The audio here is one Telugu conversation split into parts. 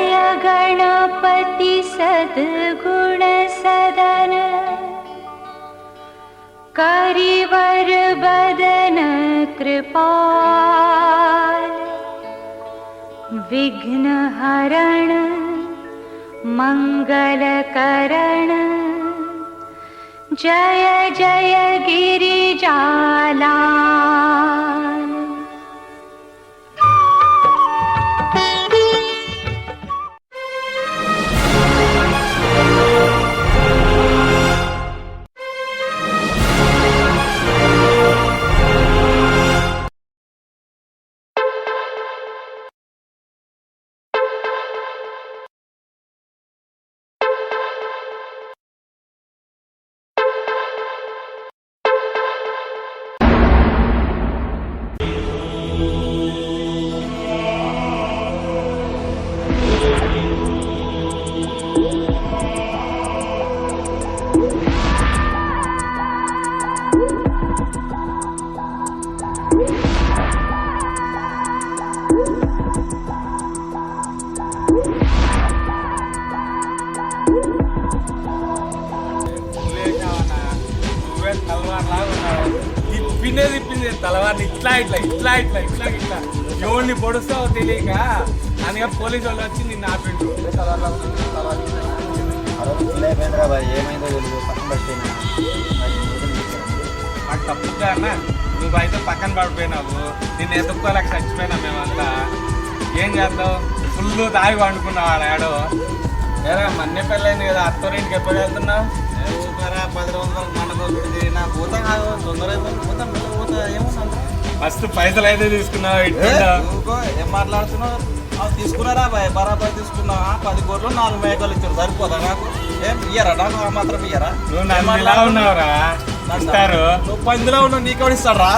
जय गणपति सद्गुण सदन करिवर बदन कृपाल विघ्न हरण मंगल करण जय जय गिरिजाला। తిప్పింది తలవారిని ఇట్లా ఇట్లా ఇట్లా ఇట్లా ఇట్లా ఇట్లా ఎవరిని పొడుస్తావో తెలియక అని పోలీసు వాళ్ళు వచ్చి నిన్ను ఆపిండు. మాకు తప్పుగా అన్న నువ్వైతే పక్కన పడిపోయినావు, నిన్ను ఎదుర్కోలేక చచ్చిపోయినా మేమంతా. ఏం చేద్దావు, ఫుల్ తాగి వండుకున్నావు ఆడాడో. ఏరా మన్నే పెళ్ళైంది కదా, అత్తోరింటికి ఎప్పుడు వెళ్తున్నావు? 10 రోజులు మనకు నా పోతా కాదు, తొందరగా పోతా ఏముంది. ఫస్ట్ పైసలు అయితే తీసుకున్నావు. ఏం మాట్లాడుతున్నావు? తీసుకున్నారా బాయ్, బరాబర్ తీసుకున్నా. 10 కోట్లు 4 మేకలు ఇచ్చారు, సరిపోదా నాకు? ఏం ఇయ్యరా నాకు? ఆ మాత్రం ఇయ్యరా? నువ్వు నన్ను ఇలా ఉన్నావురా, ఇస్తారు. నువ్వు 10లో ఉన్నావు, నీకు ఇస్తాడు రా.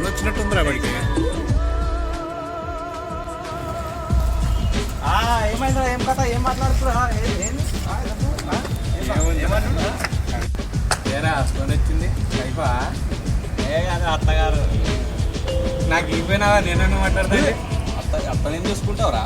వచ్చినట్టుందిరా బడికి. ఏమైందా? ఏం కథ? ఏం మాట్లాడుతురా? ఏరా ఫోన్ వచ్చింది అయిపా? అది అత్తగారు. నాకు ఇపోయినావా? నేను మాట్లాడతా. అత్తనేం చూసుకుంటావురా?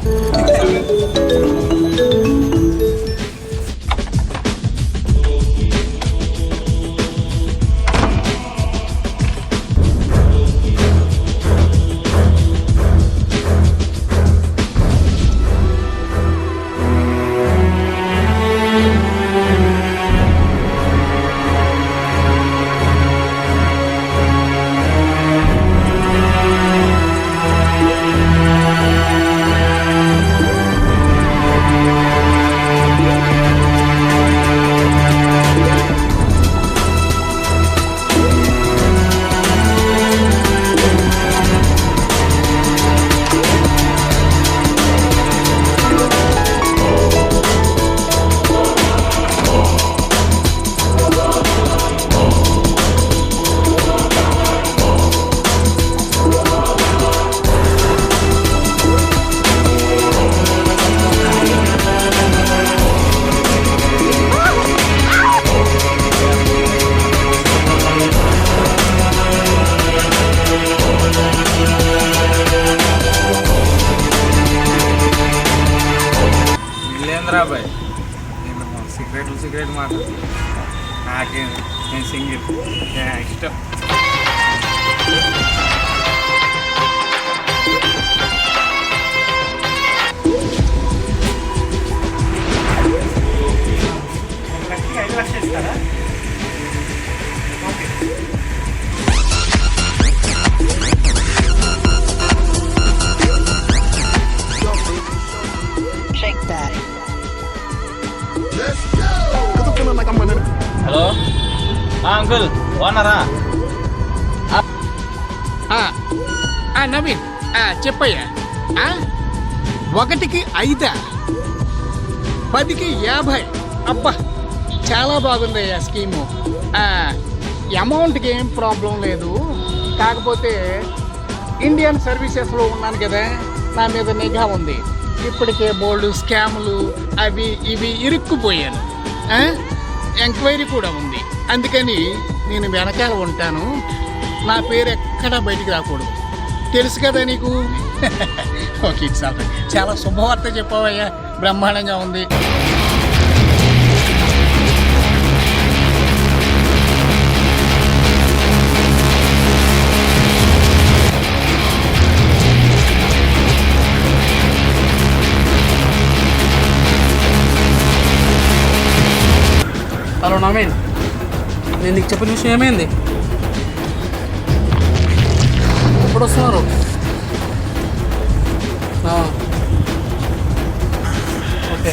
బాయ్ నేను సిగరెట్ మాట నాకేం, నేను సింగిల్ ఇష్టం. హలో అంకుల్ బాగున్నారా? నవీన్ చెప్పయ్యా. 1కి 5, 10కి 50. అబ్బా చాలా బాగుందయ్యా స్కీము. అమౌంట్కి ఏం ప్రాబ్లం లేదు, కాకపోతే ఇండియన్ సర్వీసెస్లో ఉన్నాను కదా, నా మీద నిఘా ఉంది. ఇప్పటికే బోల్డ్ స్కాములు అవి ఇవి ఇరుక్కుపోయాను. ఎంక్వైరీ కూడా ఉంది. అందుకని నేను వెనకాల ఉంటాను. నా పేరు ఎక్కడా బయటికి రాకూడదు. తెలుసు కదా నీకు. ఓకే, చాలా శుభవార్త చెప్పావయ్యా, బ్రహ్మాండంగా ఉంది. హలో నవీన్, నేను నీకు చెప్పిన విషయం ఏమైంది? ఎప్పుడు వస్తున్నారు? ఓకే.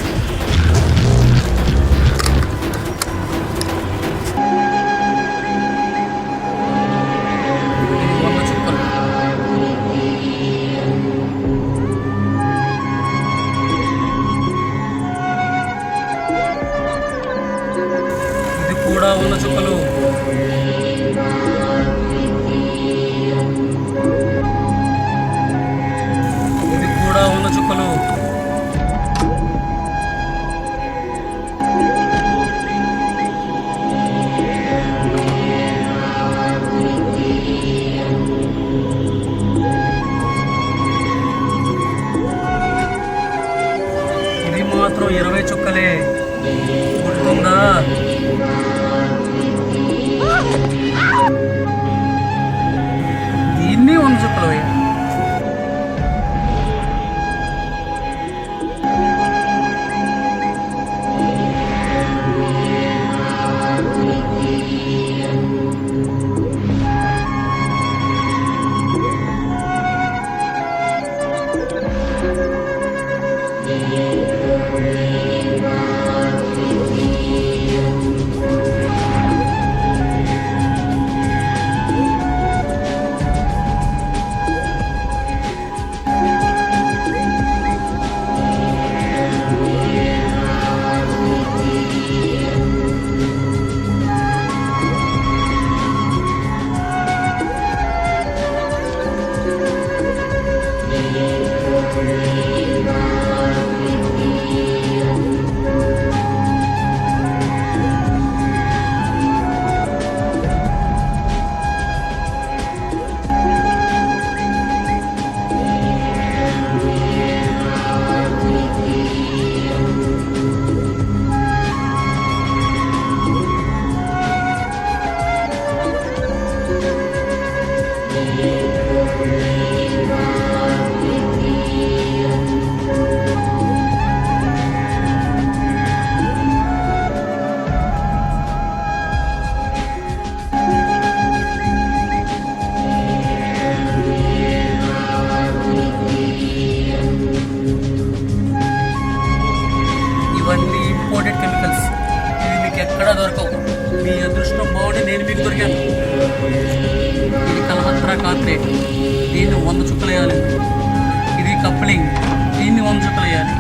ఇది 100 చుక్కలు. ఇది కూడా 100 చుక్కలు. ఇది కూడా 100 చుక్కలు. ఇది మాత్రం 20 చుక్కలే. గుర్తుందా? దీన్ని 100 చుక్కలు వేయాలి. ఇవన్నీ ఇంపోర్టెడ్ కెమికల్స్. ఇవి మీకు ఎక్కడా దొరకవు. మీ అదృష్టం బాగుండి నేను మీకు దొరికాను. ఇది కలహత్రా కార్పొరేట్, దీన్ని 100 చుక్కలు వేయాలి. ఇది కప్లింగ్, దీన్ని 100 చుక్కలు వేయాలి.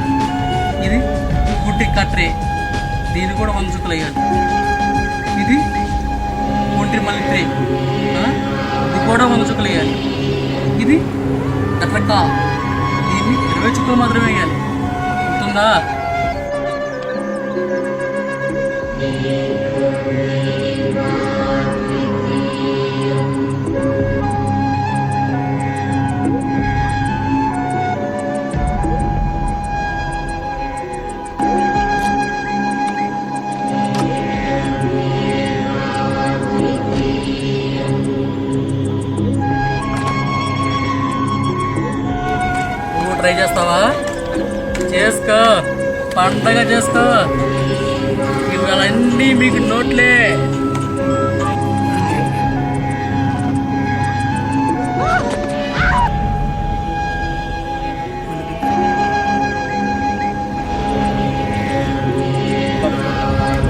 ఇది గుడ్డి కట్రే, దీన్ని కూడా 100 చుక్కలు వేయాలి. ఇది ఒంటి మల్లి ట్రే, ఇది కూడా 100 చుక్కలు వేయాలి. ఇది కట్రక్క, దీన్ని 20 చుక్కలు మాత్రమే వేయాలి. గుర్తుందా? నువ్వు ట్రై చేస్తావా? చేసుకో, పండగ చేసుకో. ఇవన్నీ మీకు నోట్లే.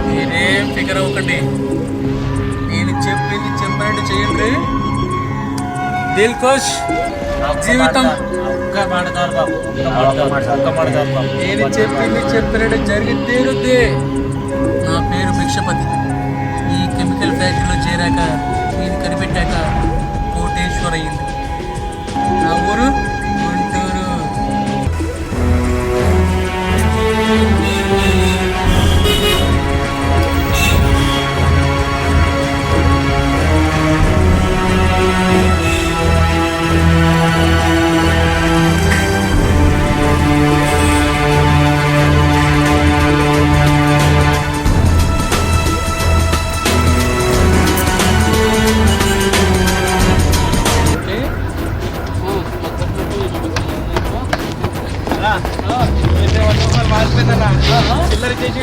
మీరేం ఫిగర్ అవ్వకండి. నేను చెప్పినట్టు చేయండి. దిల్ ఖుష్ జీవితం. నేను చెప్పినట్టు జరిగి తీరుద్ది. నా పేరు భిక్షపతి. ఈ కెమికల్ ఫ్యాక్టరీలో చేరాక, నేను కనిపెట్టాక కోటేశ్వర అయింది. నా ఊరు గుంటూరు. అల్లరి చేసి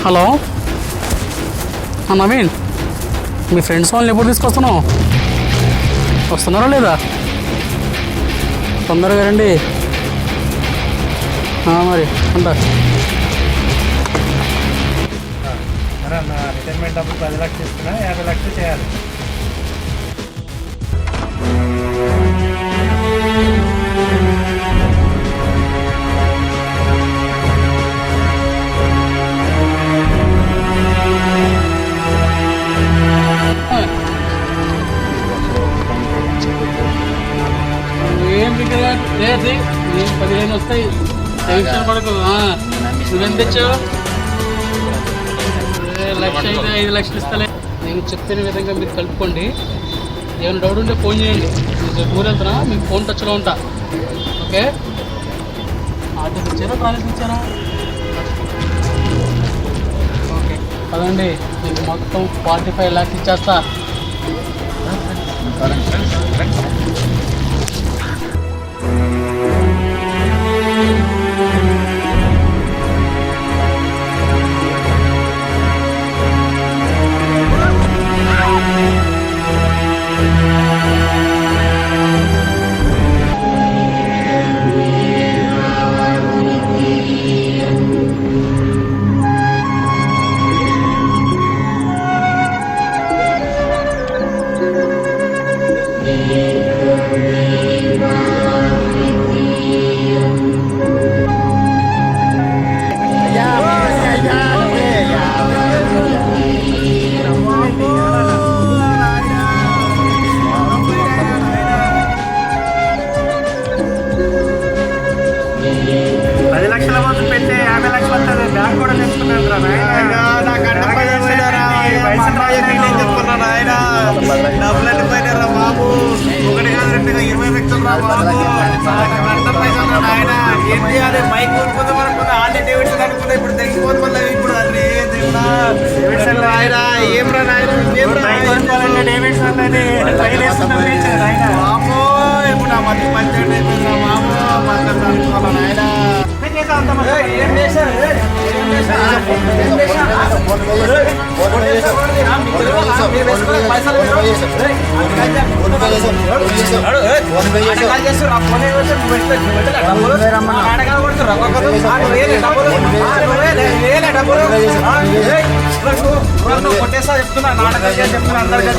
హలో నవీన్, మీ ఫ్రెండ్స్ వాళ్ళని ఎప్పుడు తీసుకొస్తున్నావు? వస్తున్నారా లేదా? తొందరగా రండి. మరి ఉంటా. నా రిటైర్మెంట్ డబ్బులు 10 లక్షలు ఇస్తున్నా, 50 లక్షలు చేయాలి. ఏం బిగ్గరగా 15 వస్తాయి. టెన్షన్ పడకు. నువ్వెంత తెచ్చావు? 1 లక్ష అయితే 5 లక్షలు ఇస్తలే. నేను చెప్పిన విధంగా మీరు కలుపుకోండి. ఏమైనా డౌట్ ఉంటే ఫోన్ చేయండి. నేను ఊరు వెళ్తున్నా, మీకు ఫోన్ టచ్లో ఉంటా. ఓకే? ఆటోకి ఇచ్చారా, ట్రావెల్కి ఇచ్చారా? ఓకే అదండి, మీకు మొత్తం 45 lakhs ఇచ్చేస్తా. డబ్బులన్నీ పోయినారా బాబు? 1 కాదు 2 కాదు 20 లక్షలు రా బాబు. అంత పైసలు రా నాయన. ఏం చేయాలి? మైక్ కోల్పోతే మనకు ఆన్లైన్ డేవిడ్సన్ అనుకున్నా, ఇప్పుడు తెగిపోతే మళ్ళీ ఇప్పుడు అదే దేవుడా డేవిడ్సన్ ఆయన. ఏం రా నాయన? బాబు ఇప్పుడు నా మంచి మంచి అయిపోయిందా బాబు? మంచి అనుకోవాలా నాయన? ఏం చేశారు? కొట్టేసా చెప్తున్నా, నాటకాలు చెప్తున్నా అందరికీ.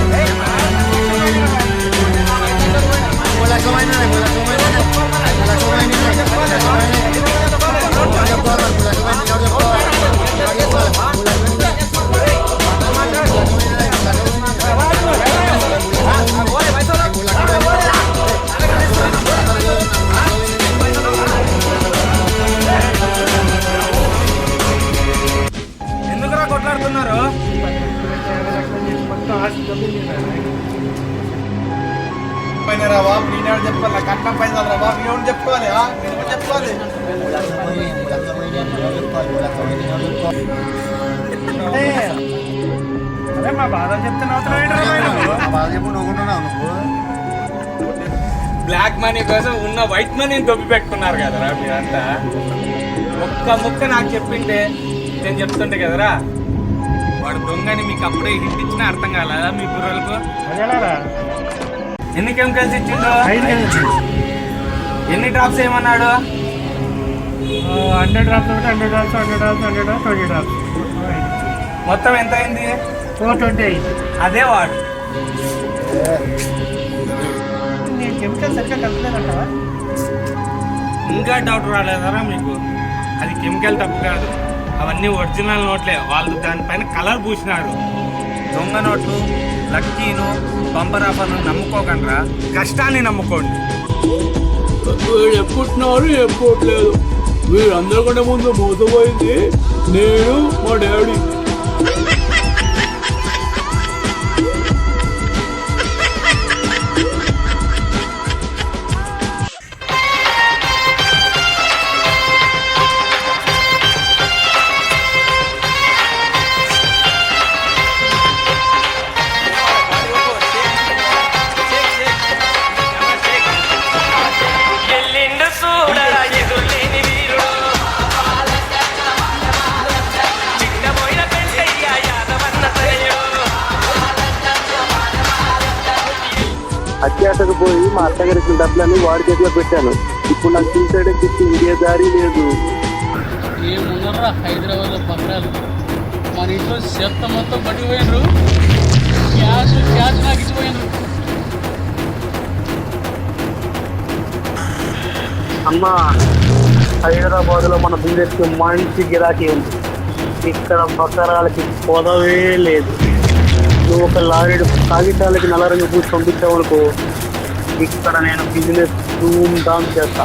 ఎందుకురా కొట్లాడుతున్నారు? పోయినారా బాబు? నేనే చెప్పాలి, కట్నం పైసలు రా బాబు. ఏమని చెప్పుకోవాలి? నేను చెప్పుకోవాలి. అదే మా బాధ చెప్తున్నావు. బ్లాక్ మనీ కోసం ఉన్న వైట్ మనీని దొబ్బి పెట్టుకున్నారు కదరా మీరంతా. ఒక్క ముక్క నాకు చెప్పింటే నేను చెప్తుంటే కదరా, వాడు దొంగని మీకు అప్పుడే హింట్ ఇచ్చినా అర్థం కాలేదా మీ బుర్రలకు? ఎన్ని కెమికల్స్ ఇచ్చిండు? ఎన్ని డ్రాప్స్ ఏమన్నాడు? 100 drops, 100 drops, 100 drops, 100 drops, 20 drops. మొత్తం ఎంత అయింది? 420. అదే వాడు. నేను కెమికల్ సరిగ్గా కలపలేదంటావా? ఇంకా డౌట్ రాలేదరా మీకు? అది కెమికల్ తప్పు కాదు, అవన్నీ ఒరిజినల్ నోట్లే. వాళ్ళు దానిపైన కలర్ పూసినారు. దొంగ నోట్లు, లక్కీను, బంపర్ ఆఫర్ను నమ్ముకోకండ్రా, కష్టాన్ని నమ్ముకోండి. వీడు ఎప్పుడున్నారు ఎప్పుడలేదు. వీళ్ళందరికంటే ముందు మోసపోయింది నేను, మా డాడీ. అత్యాశకు పోయి మా అత్తగారికి డబ్బులన్నీ వాడి చేతిలో పెట్టాను. ఇప్పుడు నాకు సూసైడ్ ఎక్కించి ఇంకే దారి లేదు. ఏమున్నారా హైదరాబాద్లో పక్కరాలు మన ఇంట్లో చెత్త మొత్తం పట్టిపోయినరు. క్యాష్ నాకు ఇచ్చిపోయినరు. అమ్మ, హైదరాబాద్ లో మన బిజినెస్ కి మంచి గిరాకీ ఉంది. ఇక్కడ బకరాలకి పొదవే లేదు. నువ్వు ఒక లారీడు కాగితాలకి నల్లరంగు పూసి పంపించావు అనుకో, ఇక్కడ నేను బిజినెస్ ధూమ్ ధామ్ చేస్తా.